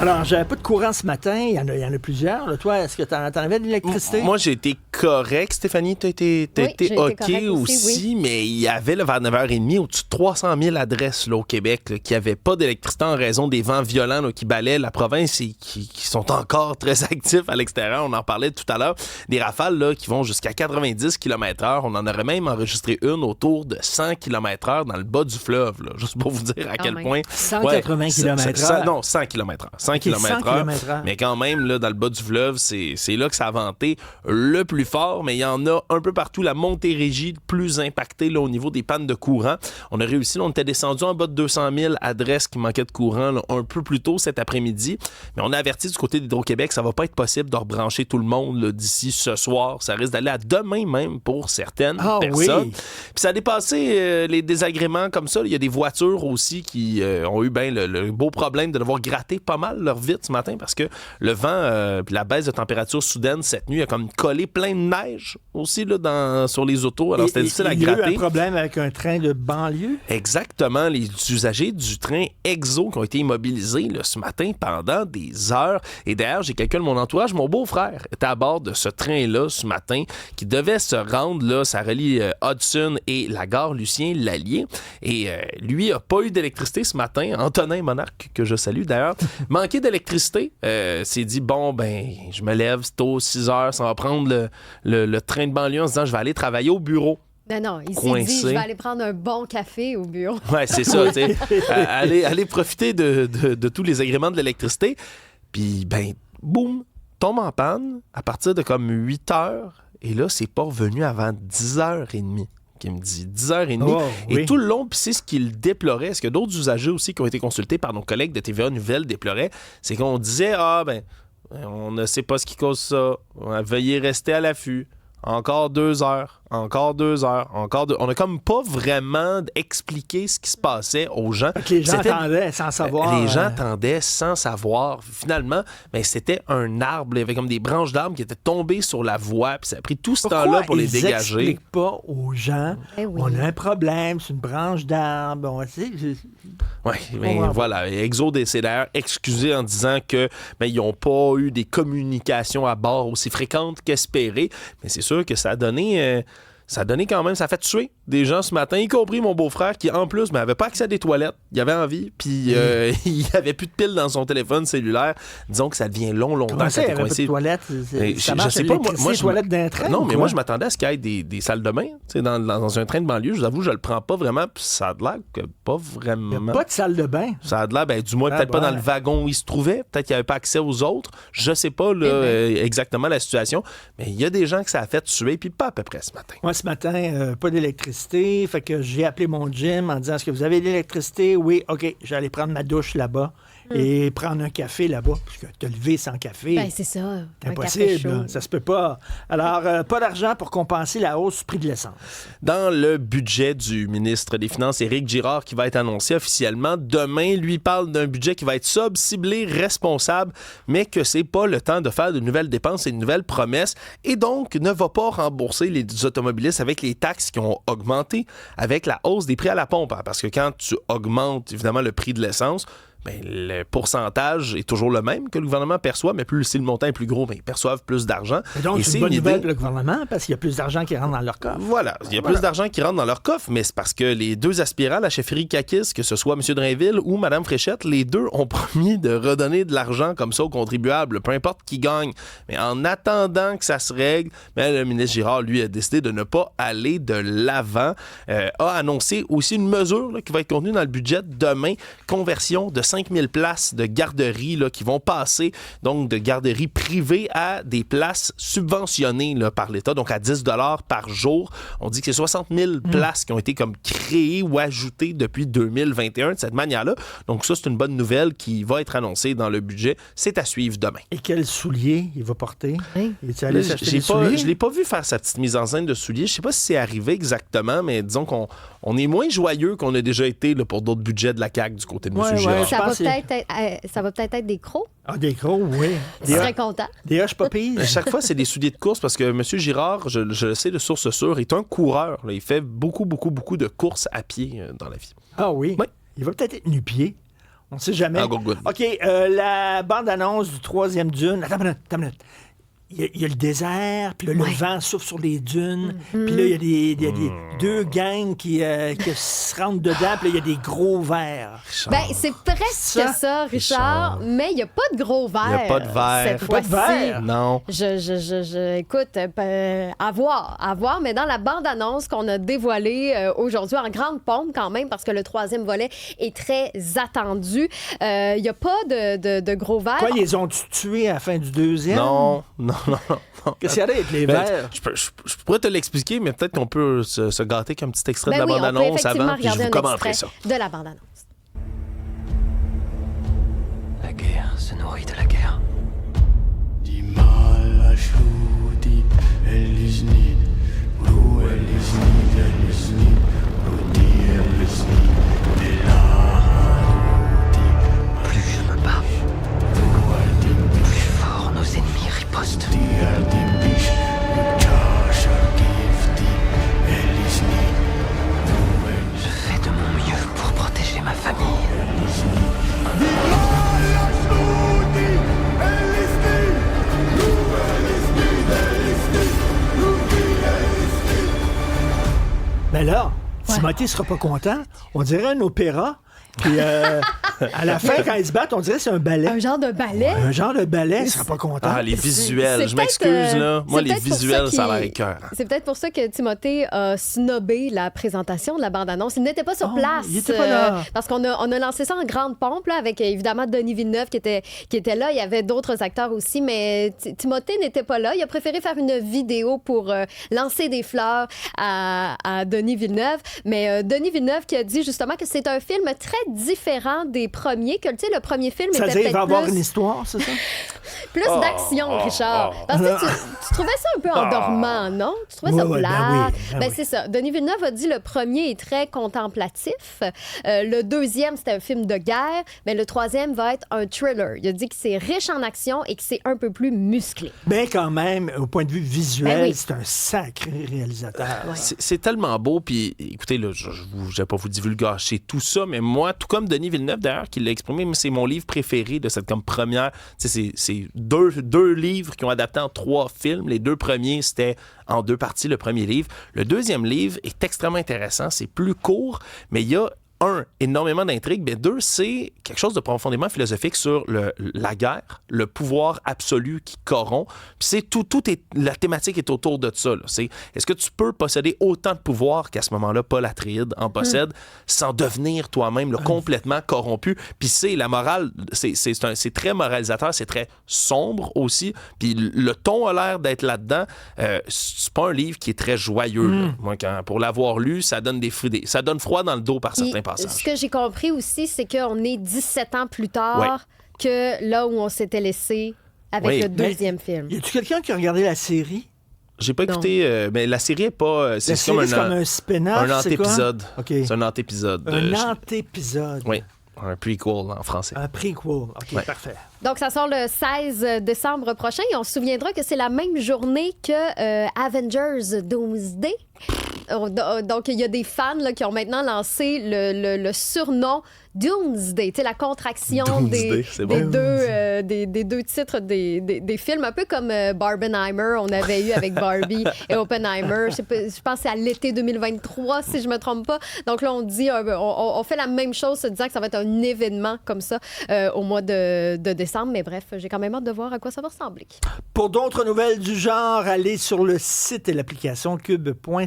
Alors, j'avais pas de courant ce matin. Il y en a plusieurs. Là. Toi, est-ce que t'en avais de l'électricité? Moi, j'ai été correct. Stéphanie, t'as été OK aussi, oui. mais il y avait là, vers 9h30 au-dessus de 300 000 adresses là, au Québec là, qui n'avaient pas d'électricité en raison des vents violents là, qui balaient la province et qui sont encore très actifs à l'extérieur. On en parlait tout à l'heure. Des rafales là, qui vont jusqu'à 90 km/h. On en aurait même enregistré une autour de 100 km/h dans le bas du fleuve. Là, juste pour vous dire à quel point... 180 km/h? Non, 100 km/h. 100 km/h. Mais quand même, là, dans le bas du fleuve, c'est là que ça a vanté le plus fort. Mais il y en a un peu partout. La Montérégie plus impactée là, au niveau des pannes de courant. On a réussi, là, on était descendu en bas de 200 000 adresses qui manquaient de courant là, un peu plus tôt cet après-midi. Mais on a averti du côté d'Hydro-Québec, ça va pas être possible de rebrancher tout le monde là, d'ici ce soir. Ça risque d'aller à demain même pour certaines personnes. Oui. Puis ça a dépassé les désagréments comme ça. Il y a des voitures aussi qui ont eu le beau problème de devoir gratter pas mal leur vitre ce matin parce que le vent puis la baisse de température soudaine cette nuit a comme collé plein de neige aussi là, sur les autos. Alors c'était difficile à gratter. Il y a eu un problème avec un train de banlieue? Exactement. Les usagers du train Exo qui ont été immobilisés là, ce matin pendant des heures. Et d'ailleurs, j'ai quelqu'un de mon entourage, mon beau-frère, était à bord de ce train-là ce matin qui devait se rendre, là, ça relie Hudson et la gare Lucien-Lallier. Et lui n'a pas eu d'électricité ce matin. Antonin Monarque, que je salue d'ailleurs, manquait d'électricité. S'est dit, bon, ben, je me lève, c'est tôt, 6 heures, ça va prendre le train de banlieue en se disant, je vais aller travailler au bureau. Non, il s'est dit, je vais aller prendre un bon café au bureau. Ouais, c'est ça, tu sais. aller profiter de tous les agréments de l'électricité. Puis, ben, boum, tombe en panne à partir de comme 8 heures. Et là, c'est pas revenu avant 10h30. Qui me dit 10h30. Oh, et oui. tout le long, puis c'est ce qu'il déplorait, ce que d'autres usagers aussi qui ont été consultés par nos collègues de TVA Nouvelles déploraient, c'est qu'on disait, on ne sait pas ce qui cause ça. Veuillez rester à l'affût. Encore 2 heures, encore 2 heures, encore 2... On n'a comme pas vraiment expliqué ce qui se passait aux gens. Les gens attendaient sans savoir. Les gens attendaient sans savoir. Finalement, c'était un arbre. Il y avait comme des branches d'arbres qui étaient tombées sur la voie. Puis ça a pris tout ce temps-là pour les dégager. Pourquoi ils n'expliquent pas aux gens, on a un problème, c'est une branche d'arbre. Oui, mais voilà. Exo s'est d'ailleurs excusé en disant que ils n'ont pas eu des communications à bord aussi fréquentes qu'espéré. Mais c'est sûr que ça a donné quand même, ça a fait tuer des gens ce matin, y compris mon beau-frère qui, en plus, n'avait pas accès à des toilettes. Il avait envie, puis il avait plus de piles dans son téléphone cellulaire. Disons que ça devient longtemps. Comment ça, il n'y avait pas de toilettes? Ça marche avec l'électricité, les toilettes d'un train? Non, mais moi, je m'attendais à ce qu'il y ait des salles de bain dans un train de banlieue. Je vous avoue, je le prends pas vraiment, puis ça a l'air que pas vraiment. Il n'y a pas de salle de bain? Ça a l'air, du moins, peut-être pas dans le wagon où il se trouvait. Peut-être qu'il n'y avait pas accès aux autres. Je sais pas exactement la situation, mais il y a des gens que ça a fait tuer, puis pas à peu près ce matin. Moi, ce matin, pas d'électricité. Fait que j'ai appelé mon gym en disant, est-ce que vous avez de l'électricité? Oui, OK. J'allais prendre ma douche là-bas et prendre un café là-bas. Parce que te lever sans café, c'est ça. c'est impossible. Ça se peut pas. Alors, pas d'argent pour compenser la hausse du prix de l'essence. Dans le budget du ministre des Finances, Éric Girard, qui va être annoncé officiellement demain, lui parle d'un budget qui va être sobre, ciblé, responsable, mais que c'est pas le temps de faire de nouvelles dépenses et de nouvelles promesses, et donc ne va pas rembourser les automobilistes avec les taxes qui ont augmenté, avec la hausse des prix à la pompe. Hein, parce que quand tu augmentes, évidemment, le prix de l'essence, le pourcentage est toujours le même que le gouvernement perçoit, mais plus si le montant est plus gros, ils perçoivent plus d'argent. Et donc, c'est une bonne nouvelle pour le gouvernement parce qu'il y a plus d'argent qui rentre dans leur coffre. Voilà, il y a plus d'argent qui rentre dans leur coffre, mais c'est parce que les deux aspirants à la chefferie Kakis, que ce soit M. Drainville ou Mme Fréchette, les deux ont promis de redonner de l'argent comme ça aux contribuables, peu importe qui gagne. Mais en attendant que ça se règle, le ministre Girard, lui, a décidé de ne pas aller de l'avant. A annoncé aussi une mesure là, qui va être contenue dans le budget demain, conversion de 5000 places de garderies là, qui vont passer donc de garderies privées à des places subventionnées là, par l'État, donc à 10 $ par jour. On dit que c'est 60 000 places qui ont été comme créées ou ajoutées depuis 2021 de cette manière-là. Donc ça, c'est une bonne nouvelle qui va être annoncée dans le budget. C'est à suivre demain. Et quels souliers il va porter? Oui. Je ne l'ai pas vu faire sa petite mise en scène de souliers. Je ne sais pas si c'est arrivé exactement, mais disons qu'on est moins joyeux qu'on a déjà été là, pour d'autres budgets de la CAQ du côté de M. Girard. Ça va peut-être être des crocs. Ah, des crocs, oui. Tu serais content. Des hoches papilles. À chaque fois, c'est des souliers de course parce que M. Girard, je le sais de source sûre, est un coureur. Là. Il fait beaucoup de courses à pied dans la vie. Ah oui? Oui. Il va peut-être être nu-pied. On ne sait jamais. Ah, good. OK, la bande-annonce du 3e Dune. Attends une minute. Il y a le désert, puis là, le vent souffle sur les dunes, puis là, il y a des deux gangs qui se rentrent dedans, puis là, il y a des gros vers. Ben, c'est presque ça, Richard, mais il n'y a pas de gros vers. Il n'y a pas de vers. Cette fois-ci. Non. Écoute, à voir, mais dans la bande-annonce qu'on a dévoilée aujourd'hui en grande pompe quand même, parce que le 3e volet est très attendu, il n'y a pas de gros vers. Quoi, ils ont tué à la fin du 2e? Non. Qu'est-ce qu'il y a avec les vers? Je pourrais te l'expliquer, mais peut-être qu'on peut se gâter qu'un petit extrait de la bande-annonce avant, puis je vous commenterai ça. De la bande-annonce. La guerre se nourrit de la guerre. Plus je me bats, plus fort nos ennemis ripostent. Je fais de mon mieux pour protéger ma famille. Ben là, Timothée sera pas content. On dirait un opéra. Puis à la fin, quand ils se battent, on dirait que c'est un ballet. Un genre de ballet. Un genre de ballet, il sera pas content. Ah, les visuels. C'est Je m'excuse, là. Moi, c'est les peut-être pour visuels, ça ça a l'air écœurant. C'est peut-être pour ça que Timothée a snobé la présentation de la bande-annonce. Il n'était pas sur place. Il était pas là. Parce qu'on a lancé ça en grande pompe, là, avec évidemment Denis Villeneuve qui était là. Il y avait d'autres acteurs aussi, mais Timothée n'était pas là. Il a préféré faire une vidéo pour lancer des fleurs à Denis Villeneuve. Mais Denis Villeneuve qui a dit justement que c'est un film très différent des premiers, que le premier film était C'est-à-dire, il va avoir plus... une histoire, c'est ça? Plus d'action, Richard. Parce que tu trouvais ça un peu endormant, non? Tu trouvais ça plate? Ben, c'est ça. Denis Villeneuve a dit le premier est très contemplatif. Le deuxième, c'était un film de guerre. Mais le troisième va être un thriller. Il a dit que c'est riche en action et que c'est un peu plus musclé. Mais quand même, au point de vue visuel, oui. c'est un sacré réalisateur. C'est tellement beau. Puis écoutez, là, je ne vais pas vous divulgacher tout ça, mais moi, tout comme Denis Villeneuve, d'ailleurs, qui l'a exprimé, c'est mon livre préféré de cette comme première. C'est deux livres qui ont adapté en 3 films. Les 2 premiers, c'était en 2 parties, le premier livre. Le deuxième livre est extrêmement intéressant. C'est plus court, mais il y a énormément d'intrigues, mais 2, c'est quelque chose de profondément philosophique sur la guerre, le pouvoir absolu qui corrompt. Puis la thématique est autour de ça. Là. Est-ce que tu peux posséder autant de pouvoir qu'à ce moment-là, Paul Atreides en possède, sans devenir toi-même complètement corrompu? Puis la morale, c'est très moralisateur, c'est très sombre aussi. Puis le ton a l'air d'être là-dedans. C'est pas un livre qui est très joyeux. Là. Moi, pour l'avoir lu, ça donne ça donne froid dans le dos par certains passages. Ce que j'ai compris aussi, c'est qu'on est 17 ans plus tard que là où on s'était laissé avec le deuxième film. Y a-tu quelqu'un qui a regardé la série? J'ai pas écouté, mais la série est pas... C'est comme un spin-off, un antépisode. Okay. C'est un antépisode. Un antépisode. Oui, un prequel en français. Un prequel, OK, parfait. Donc, ça sort le 16 décembre prochain et on se souviendra que c'est la même journée que Avengers Doomsday. Donc, il y a des fans là, qui ont maintenant lancé le surnom Doomsday, tu sais, la contraction des deux titres des films, un peu comme Barbenheimer, on avait eu avec Barbie et Oppenheimer. Je pense que c'est à l'été 2023, si je me trompe pas. Donc là, on dit, on fait la même chose, se disant que ça va être un événement comme ça au mois de décembre. Mais bref, j'ai quand même hâte de voir à quoi ça va ressembler. Pour d'autres nouvelles du genre, allez sur le site et l'application cube.ca.